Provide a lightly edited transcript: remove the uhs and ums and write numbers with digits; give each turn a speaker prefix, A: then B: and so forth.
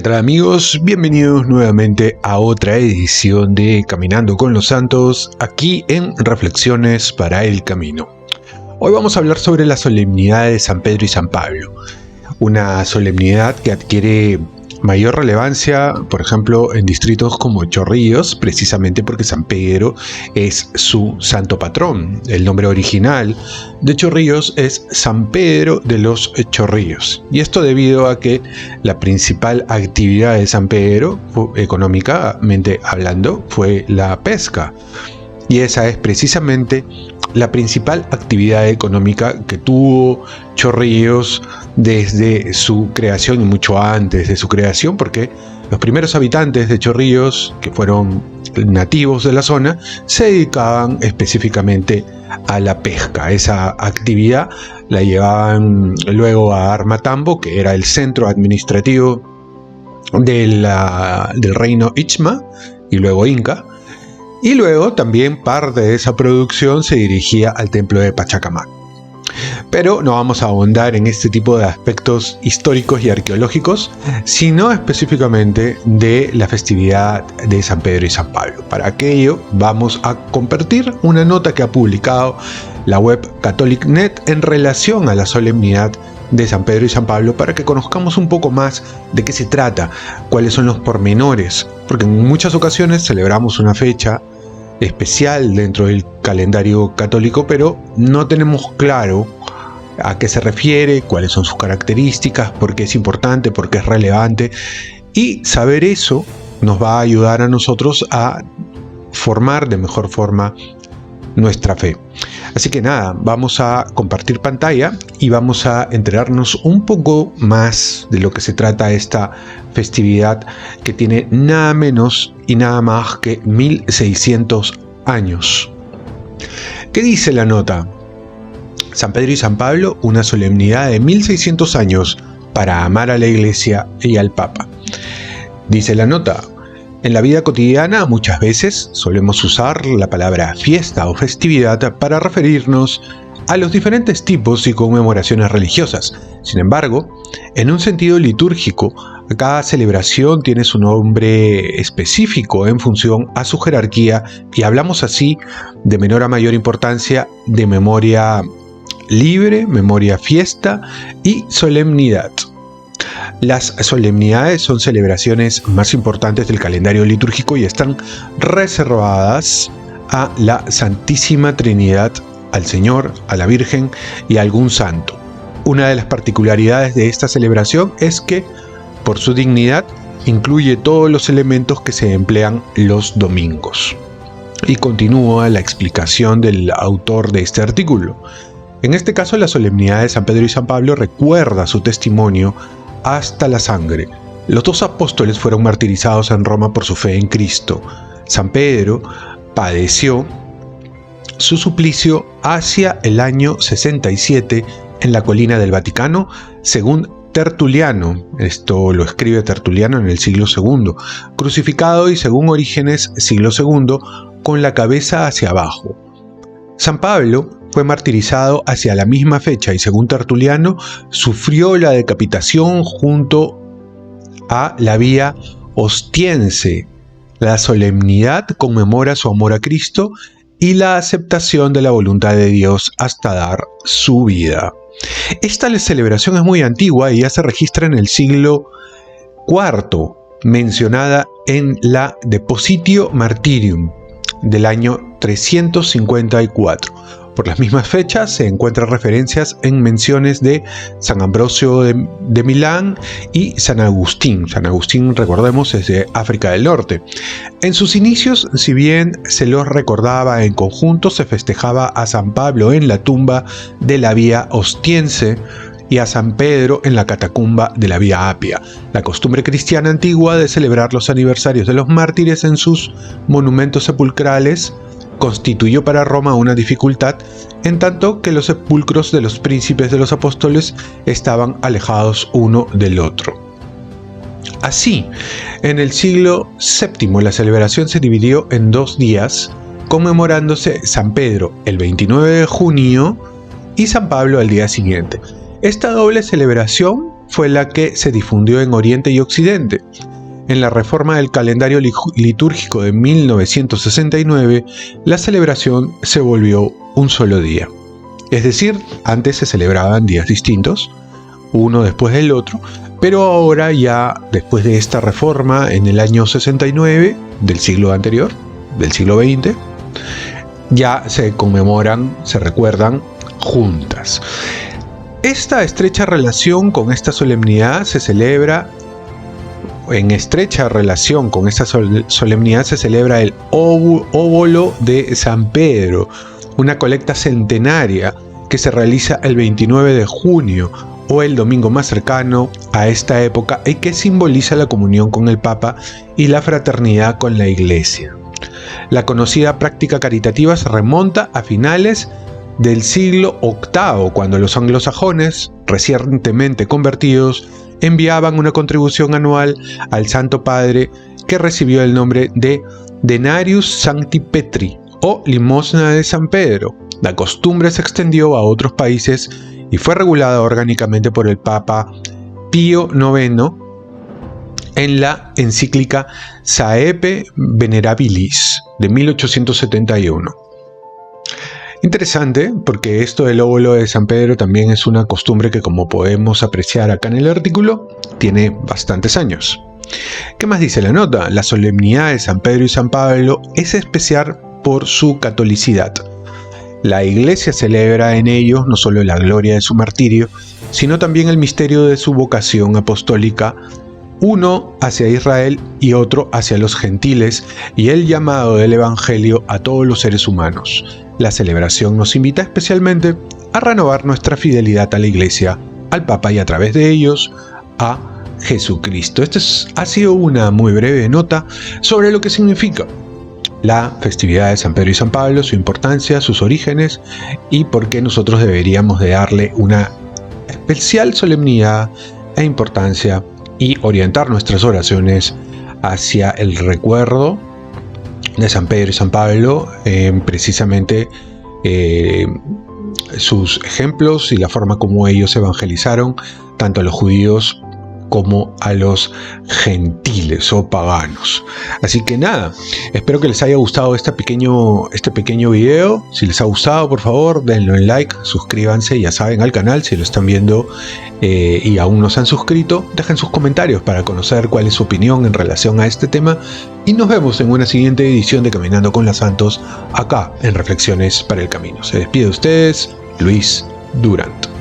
A: tal amigos? Bienvenidos nuevamente a otra edición de Caminando con los Santos, aquí en Reflexiones para el Camino. Hoy vamos a hablar sobre la solemnidad de San Pedro y San Pablo, una solemnidad que adquiere mayor relevancia, por ejemplo, en distritos como Chorrillos, precisamente porque San Pedro es su santo patrón. El nombre original de Chorrillos es San Pedro de los Chorrillos. Y esto debido a que la principal actividad de San Pedro, económicamente hablando, fue la pesca. Y esa es precisamente la principal actividad económica que tuvo Chorrillos desde su creación y mucho antes de su creación, porque los primeros habitantes de Chorrillos, que fueron nativos de la zona, se dedicaban específicamente a la pesca. Esa actividad la llevaban luego a Armatambo, que era el centro administrativo del reino Ichma y luego Inca. Y luego también parte de esa producción se dirigía al templo de Pachacamac. Pero no vamos a ahondar en este tipo de aspectos históricos y arqueológicos, sino específicamente de la festividad de San Pedro y San Pablo. Para aquello vamos a compartir una nota que ha publicado la web CatholicNet en relación a la solemnidad de San Pedro y San Pablo, para que conozcamos un poco más de qué se trata, cuáles son los pormenores, porque en muchas ocasiones celebramos una fecha especial dentro del calendario católico, pero no tenemos claro a qué se refiere, cuáles son sus características, por qué es importante, por qué es relevante, y saber eso nos va a ayudar a nosotros a formar de mejor forma nuestra fe. Así que nada, vamos a compartir pantalla y vamos a enterarnos un poco más de lo que se trata esta festividad que tiene nada menos y nada más que 1600 años. ¿Qué dice la nota? San Pedro y San Pablo, una solemnidad de 1600 años para amar a la Iglesia y al Papa. Dice la nota: en la vida cotidiana muchas veces solemos usar la palabra fiesta o festividad para referirnos a los diferentes tipos y conmemoraciones religiosas. Sin embargo, en un sentido litúrgico, cada celebración tiene su nombre específico en función a su jerarquía, y hablamos así de menor a mayor importancia de memoria libre, memoria fiesta y solemnidad. Las solemnidades son celebraciones más importantes del calendario litúrgico y están reservadas a la Santísima Trinidad, al Señor, a la Virgen y a algún santo. Una de las particularidades de esta celebración es que, por su dignidad, incluye todos los elementos que se emplean los domingos. Y continúa la explicación del autor de este artículo. En este caso, la solemnidad de San Pedro y San Pablo recuerda su testimonio hasta la sangre. Los dos apóstoles fueron martirizados en Roma por su fe en Cristo. San Pedro padeció su suplicio hacia el año 67 en la colina del Vaticano, según Tertuliano. Esto lo escribe Tertuliano en el siglo II. Crucificado y, según Orígenes, siglo II, con la cabeza hacia abajo. San Pablo fue martirizado hacia la misma fecha y, según Tertuliano, sufrió la decapitación junto a la vía Ostiense. La solemnidad conmemora su amor a Cristo y la aceptación de la voluntad de Dios hasta dar su vida. Esta celebración es muy antigua y ya se registra en el siglo IV, mencionada en la Depositio Martyrium del año 354. Por las mismas fechas se encuentran referencias en menciones de San Ambrosio de Milán y San Agustín. San Agustín, recordemos, es de África del Norte. En sus inicios, si bien se los recordaba en conjunto, se festejaba a San Pablo en la tumba de la Vía Ostiense y a San Pedro en la catacumba de la Vía Apia. La costumbre cristiana antigua de celebrar los aniversarios de los mártires en sus monumentos sepulcrales constituyó para Roma una dificultad, en tanto que los sepulcros de los príncipes de los apóstoles estaban alejados uno del otro. Así, en el siglo VII la celebración se dividió en 2 días, conmemorándose San Pedro el 29 de junio y San Pablo al día siguiente. Esta doble celebración fue la que se difundió en Oriente y Occidente. En la reforma del calendario litúrgico de 1969, la celebración se volvió un solo día. Es decir, antes se celebraban días distintos, uno después del otro, pero ahora ya después de esta reforma en el año 69 del siglo anterior, del siglo XX, ya se conmemoran, se recuerdan juntas. Esta estrecha relación con esta solemnidad se celebra el óbolo de San Pedro, una colecta centenaria que se realiza el 29 de junio o el domingo más cercano a esta época y que simboliza la comunión con el Papa y la fraternidad con la Iglesia. La conocida práctica caritativa se remonta a finales del siglo VIII, cuando los anglosajones, recientemente convertidos, enviaban una contribución anual al Santo Padre que recibió el nombre de Denarius Sancti Petri o limosna de San Pedro. La costumbre se extendió a otros países y fue regulada orgánicamente por el Papa Pío IX en la encíclica Saepe Venerabilis de 1871. Interesante, porque esto del óbolo de San Pedro también es una costumbre que, como podemos apreciar acá en el artículo, tiene bastantes años. ¿Qué más dice la nota? La solemnidad de San Pedro y San Pablo es especial por su catolicidad. La Iglesia celebra en ellos no solo la gloria de su martirio, sino también el misterio de su vocación apostólica, uno hacia Israel y otro hacia los gentiles, y el llamado del Evangelio a todos los seres humanos. La celebración nos invita especialmente a renovar nuestra fidelidad a la Iglesia, al Papa y a través de ellos a Jesucristo. Esta ha sido una muy breve nota sobre lo que significa la festividad de San Pedro y San Pablo, su importancia, sus orígenes y por qué nosotros deberíamos de darle una especial solemnidad e importancia y orientar nuestras oraciones hacia el recuerdo de San Pedro y San Pablo, precisamente sus ejemplos y la forma como ellos evangelizaron tanto a los judíos como a los gentiles o paganos. Así que nada, espero que les haya gustado este pequeño video. Si les ha gustado, por favor, denle un like, suscríbanse, ya saben, al canal. Si lo están viendo y aún no se han suscrito, dejen sus comentarios para conocer cuál es su opinión en relación a este tema. Y nos vemos en una siguiente edición de Caminando con los Santos, acá en Reflexiones para el Camino. Se despide de ustedes, Luis Durant.